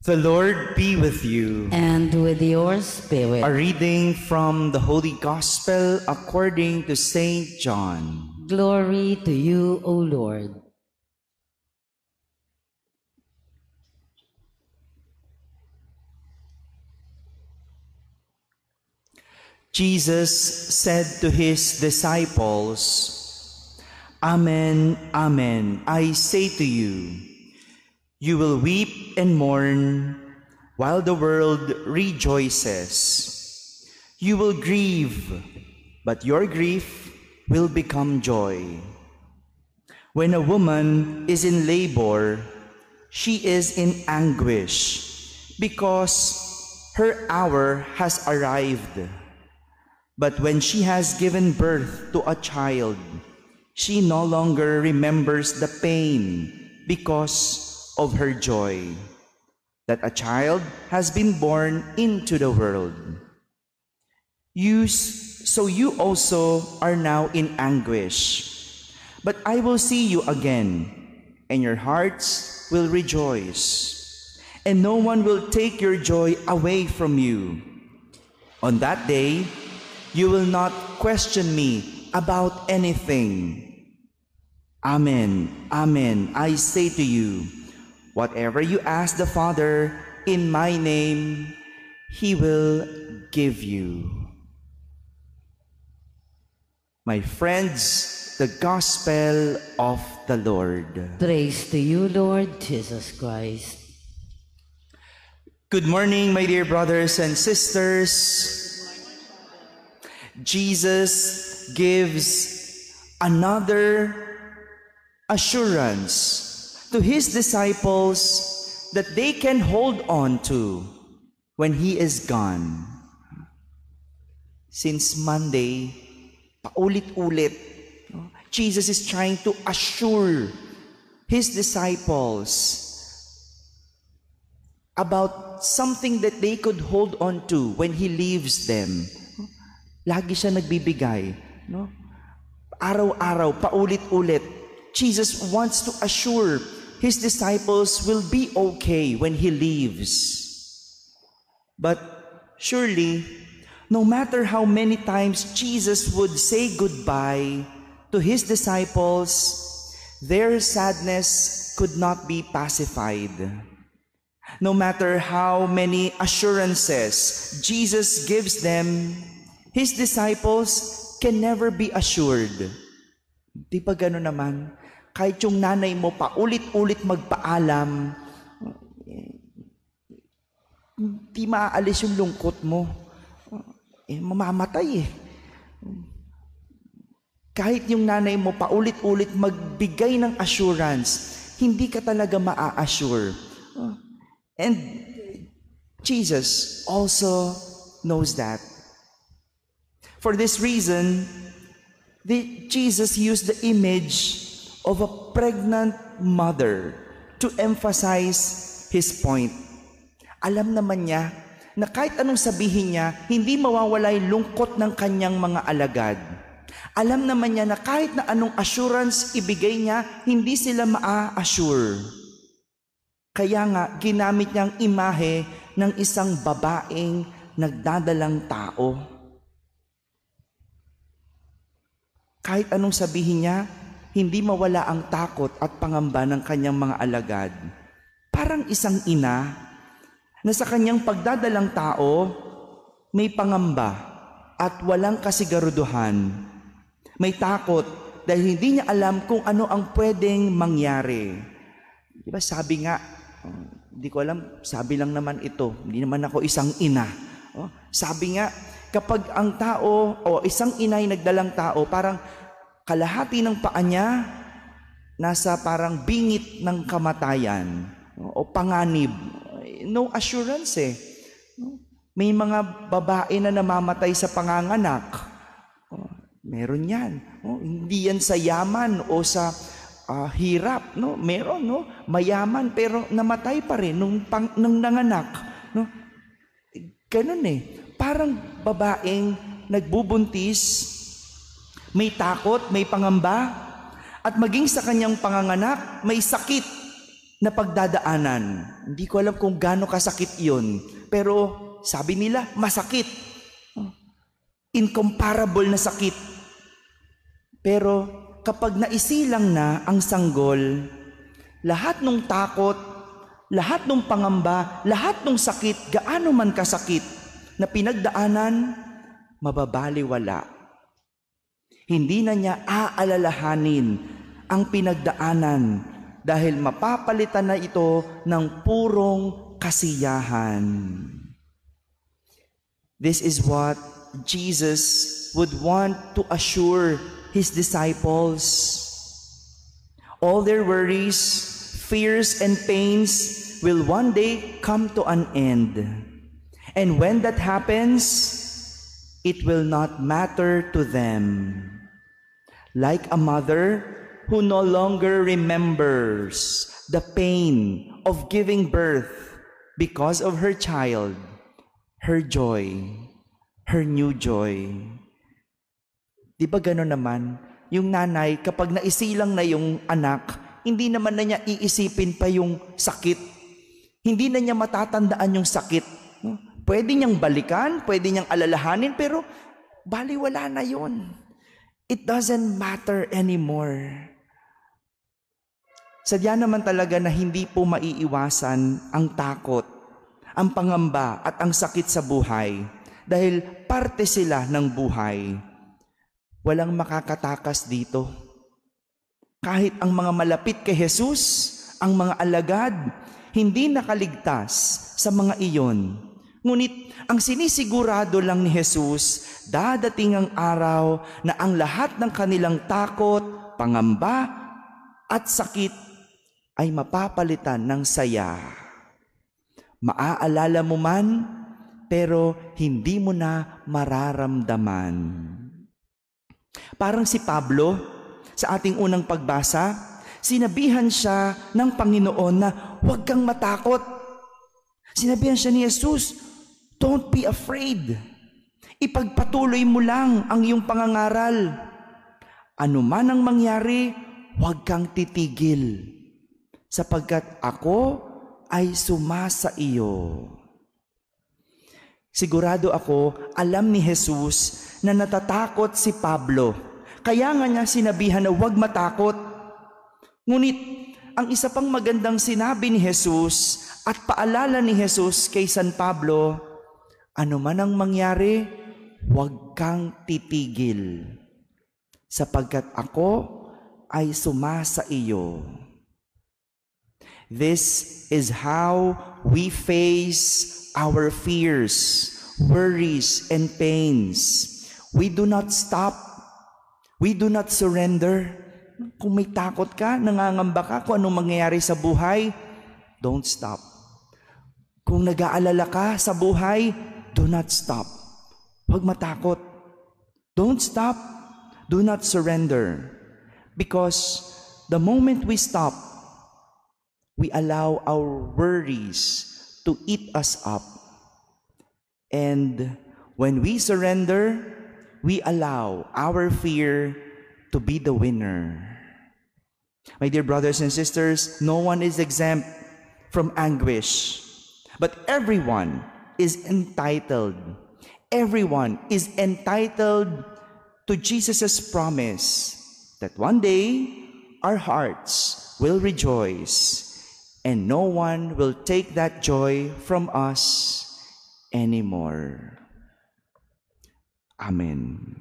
The Lord be with you. And with your spirit. A reading from the Holy Gospel according to Saint John. Glory to you, O Lord. Jesus said to his disciples, "Amen, amen, I say to you, you will weep and mourn while the world rejoices. You will grieve, but your grief will become joy. When a woman is in labor, she is in anguish because her hour has arrived. But when she has given birth to a child, she no longer remembers the pain because of her joy that a child has been born into the world. So you also are now in anguish, but I will see you again, and your hearts will rejoice, and no one will take your joy away from you. On that day, you will not question me about anything. Amen, amen, I say to you, whatever you ask the Father in my name, He will give you." My friends, the Gospel of the Lord. Praise to you, Lord Jesus Christ. Good morning, my dear brothers and sisters. Jesus gives another assurance to his disciples that they can hold on to when he is gone. Since Monday, paulit-ulit, Jesus is trying to assure his disciples about something that they could hold on to when he leaves them. Lagi siya nagbibigay, no? Araw-araw, paulit-ulit. Jesus wants to assure his disciples will be okay when he leaves. But surely, no matter how many times Jesus would say goodbye to his disciples, their sadness could not be pacified. No matter how many assurances Jesus gives them, his disciples can never be assured. Di ba gano'n naman? Kahit yung nanay mo paulit-ulit magpaalam, di maaalis yung lungkot mo. Mamamatay eh. Kahit yung nanay mo paulit-ulit magbigay ng assurance, hindi ka talaga maa-assure. And Jesus also knows that. For this reason, Jesus used the image of a pregnant mother to emphasize his point. Alam naman niya na kahit anong sabihin niya, hindi mawawala yung lungkot ng kanyang mga alagad. Alam naman niya na kahit na anong assurance ibigay niya, hindi sila maa-assure. Kaya nga, ginamit niyang imahe ng isang babaeng nagdadalang tao. Kahit anong sabihin niya, hindi mawala ang takot at pangamba ng kanyang mga alagad. Parang isang ina na sa kanyang pagdadalang tao, may pangamba at walang kasigaruduhan. May takot dahil hindi niya alam kung ano ang pwedeng mangyari. Diba sabi nga, hindi ko alam, sabi lang naman ito, hindi naman ako isang ina. Sabi nga, kapag ang tao o isang inay nagdalang tao, parang kalahati ng paa niya nasa parang bingit ng kamatayan o panganib. No assurance eh. May mga babae na namamatay sa panganganak. Meron yan. Hindi yan sa yaman o sa hirap. No? Meron, no? Mayaman pero namatay pa rin nung nanganak. No? Ganun eh. Parang babaeng nagbubuntis, may takot, may pangamba, at maging sa kanyang panganganak, may sakit na pagdadaanan. Hindi ko alam kung gaano kasakit yun. Pero sabi nila, masakit. Incomparable na sakit. Pero kapag naisilang na ang sanggol, lahat ng takot, lahat ng pangamba, lahat ng sakit, gaano man kasakit na pinagdaanan, mababaliwala. Hindi na niya aalalahanin ang pinagdaanan dahil mapapalitan na ito ng purong kasiyahan. This is what Jesus would want to assure His disciples. All their worries, fears, and pains will one day come to an end. And when that happens, it will not matter to them. Like a mother who no longer remembers the pain of giving birth because of her child, her joy, her new joy. Di ba gano'n naman? Yung nanay, kapag naisilang na yung anak, hindi naman na niya iisipin pa yung sakit. Hindi na niya matatandaan yung sakit. Pwede niyang balikan, pwede niyang alalahanin, pero baliwala na yun. It doesn't matter anymore. Sadya naman talaga na hindi po maiiwasan ang takot, ang pangamba at ang sakit sa buhay dahil parte sila ng buhay. Walang makakatakas dito. Kahit ang mga malapit kay Jesus, ang mga alagad, hindi nakaligtas sa mga iyon. Ngunit ang sinisigurado lang ni Jesus, dadating ang araw na ang lahat ng kanilang takot, pangamba at sakit ay mapapalitan ng saya. Maaalala mo man, pero hindi mo na mararamdaman. Parang si Pablo, sa ating unang pagbasa, sinabihan siya ng Panginoon na huwag kang matakot. Sinabihan siya ni Jesus, don't be afraid. Ipagpatuloy mo lang ang iyong pangangaral. Ano man ang mangyari, huwag kang titigil, sapagkat ako ay sumasa iyo. Sigurado ako, alam ni Jesus na natatakot si Pablo. Kaya nga niya sinabihan na huwag matakot. Ngunit, ang isa pang magandang sinabi ni Jesus at paalala ni Jesus kay San Pablo, ano man ang mangyari, huwag kang titigil, sapagkat ako ay sumasa iyo. This is how we face our fears, worries, and pains. We do not stop. We do not surrender. Kung may takot ka, nangangamba ka kung anong mangyayari sa buhay, don't stop. Kung nag-aalala ka sa buhay, do not stop. Huwag matakot. Don't stop. Do not surrender. Because the moment we stop, we allow our worries to eat us up. And when we surrender, we allow our fear to be the winner. My dear brothers and sisters, no one is exempt from anguish, but everyone is entitled. Everyone is entitled to Jesus' promise that one day our hearts will rejoice and no one will take that joy from us anymore. Amen.